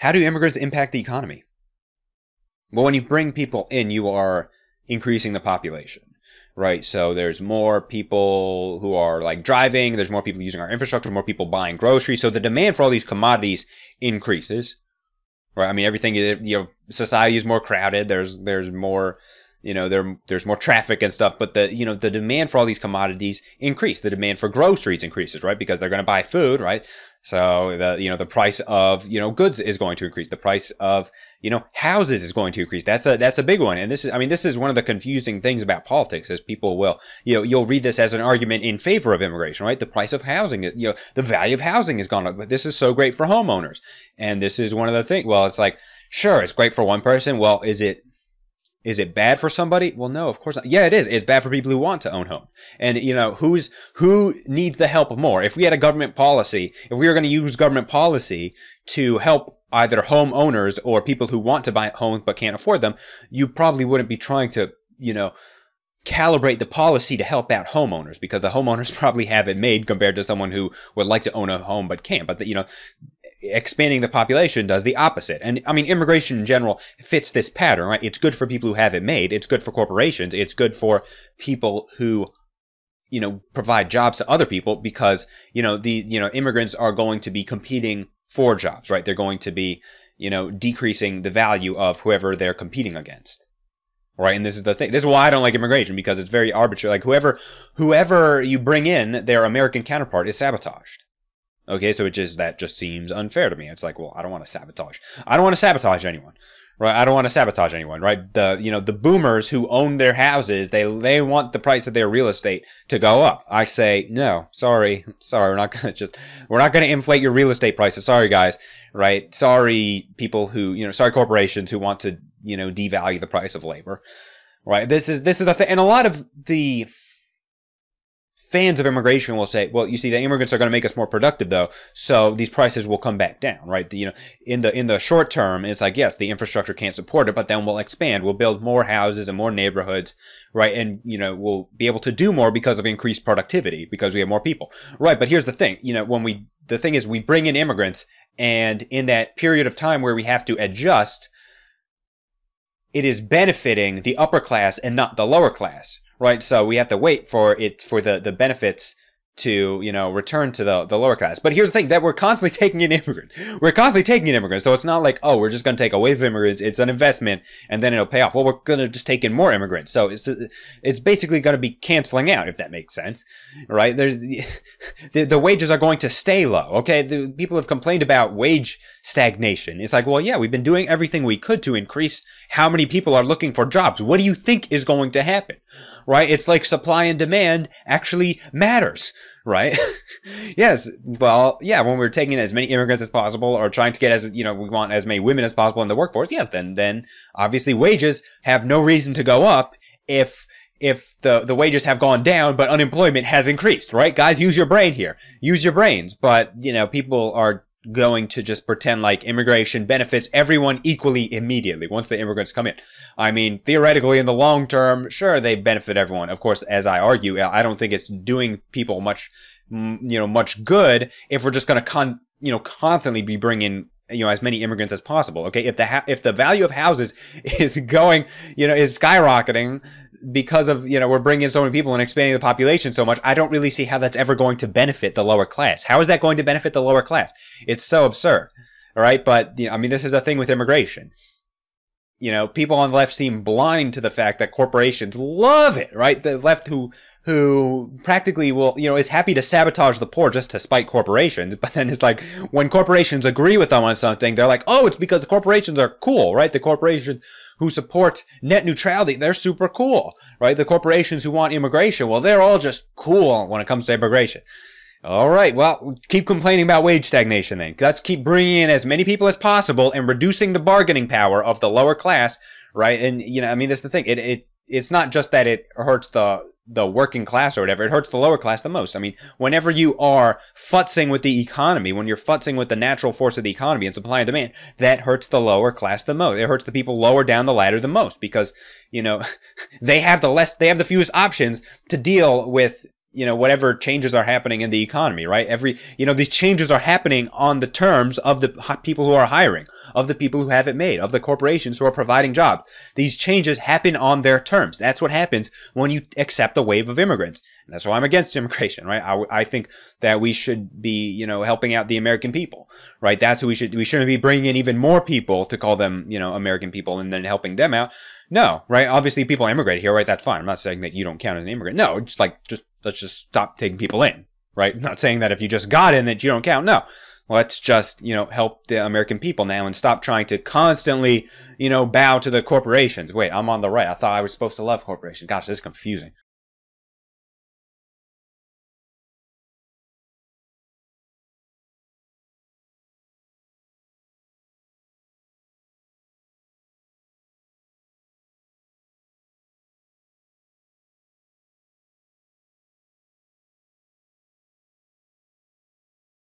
How do immigrants impact the economy? Well, when you bring people in, you are increasing the population, right? So there's more people who are like driving, there's more people using our infrastructure, more people buying groceries. So the demand for all these commodities increases, right? I mean, everything, society is more crowded. There's more, there's more traffic and stuff, but the demand for all these commodities increase. The demand for groceries increases, right? Because they're going to buy food, right? So the price of, goods is going to increase. The price of, houses is going to increase. That's a big one. And this is one of the confusing things about politics is people will, you'll read this as an argument in favor of immigration, right? The price of housing, the value of housing has gone up, but this is so great for homeowners. And this is one of the things, well, it's like, sure, it's great for one person. Well, is it bad for somebody? Well, no, of course not. Yeah, it is. It's bad for people who want to own home. And, who needs the help more? If we had a government policy, if we were going to use government policy to help either homeowners or people who want to buy homes but can't afford them, you probably wouldn't be trying to, calibrate the policy to help out homeowners, because the homeowners probably have it made compared to someone who would like to own a home but can't. But, expanding the population does the opposite. And I mean, immigration in general fits this pattern, right? It's good for people who have it made. It's good for corporations. It's good for people who, provide jobs to other people, because, immigrants are going to be competing for jobs, right? They're going to be, decreasing the value of whoever they're competing against. Right. And this is the thing. This is why I don't like immigration, because it's very arbitrary. Like whoever you bring in, their American counterpart is sabotaged. Okay, so that just seems unfair to me. It's like, well, I don't want to sabotage. I don't want to sabotage anyone, right? I don't want to sabotage anyone, right? The boomers who own their houses, they want the price of their real estate to go up. I say, no, sorry, we're not going to inflate your real estate prices. Sorry, guys, right? Sorry, people who, sorry, corporations who want to, devalue the price of labor, right? This is the thing. And a lot of the fans of immigration will say, well, you see, the immigrants are going to make us more productive, though, so these prices will come back down, right? In the short term, it's like, yes, the infrastructure can't support it, but then we'll expand. We'll build more houses and more neighborhoods, right? And, we'll be able to do more because of increased productivity, because we have more people, right? But here's the thing, the thing is, we bring in immigrants, and in that period of time where we have to adjust, it is benefiting the upper class and not the lower class. Right, so we have to wait for the benefits to, return to the lower class. But here's the thing, that we're constantly taking in immigrants. We're constantly taking in immigrants. So it's not like, oh, we're just going to take away from immigrants. It's an investment and then it'll pay off. Well, we're going to just take in more immigrants. So it's basically going to be canceling out, if that makes sense. Right? There's the wages are going to stay low. Okay? The people have complained about wage stagnation. It's like, well, yeah, we've been doing everything we could to increase how many people are looking for jobs. What do you think is going to happen? Right? It's like supply and demand actually matters, right? Yes. Well, yeah, when we're taking as many immigrants as possible, or trying to get we want as many women as possible in the workforce, yes, then obviously wages have no reason to go up if the wages have gone down, but unemployment has increased, right? Guys, use your brain here. Use your brains. But, people are going to just pretend like immigration benefits everyone equally immediately once the immigrants come in. I mean, theoretically, in the long term, sure, they benefit everyone. Of course, as I argue, I don't think it's doing people much good if we're just going to constantly be bringing as many immigrants as possible. Okay, if the value of houses is going, is skyrocketing because of, we're bringing in so many people and expanding the population so much, I don't really see how that's ever going to benefit the lower class. How is that going to benefit the lower class? It's so absurd. All right. But, this is the thing with immigration. People on the left seem blind to the fact that corporations love it, right? The left who practically will, is happy to sabotage the poor just to spite corporations. But then it's like, when corporations agree with them on something, they're like, oh, it's because the corporations are cool, right? The corporations who support net neutrality, they're super cool, right? The corporations who want immigration, well, they're all just cool when it comes to immigration. All right, well, keep complaining about wage stagnation then. Let's keep bringing in as many people as possible and reducing the bargaining power of the lower class, right? And, that's the thing. It's not just that it hurts the working class or whatever, it hurts the lower class the most. I mean, whenever you are futzing with the economy, when you're futzing with the natural force of the economy and supply and demand, that hurts the lower class the most. It hurts the people lower down the ladder the most, because, they have the fewest options to deal with, whatever changes are happening in the economy, right? These changes are happening on the terms of the people who are hiring, of the people who have it made, of the corporations who are providing jobs. These changes happen on their terms. That's what happens when you accept the wave of immigrants. And that's why I'm against immigration, right? I think that we should be, helping out the American people, right? That's who we shouldn't be bringing in even more people to call them, American people and then helping them out. No, right? Obviously people immigrate here, right? That's fine. I'm not saying that you don't count as an immigrant. No, let's just stop taking people in, right? I'm not saying that if you just got in that you don't count. No. Let's just, help the American people now and stop trying to constantly, bow to the corporations. Wait, I'm on the right. I thought I was supposed to love corporations. Gosh, this is confusing.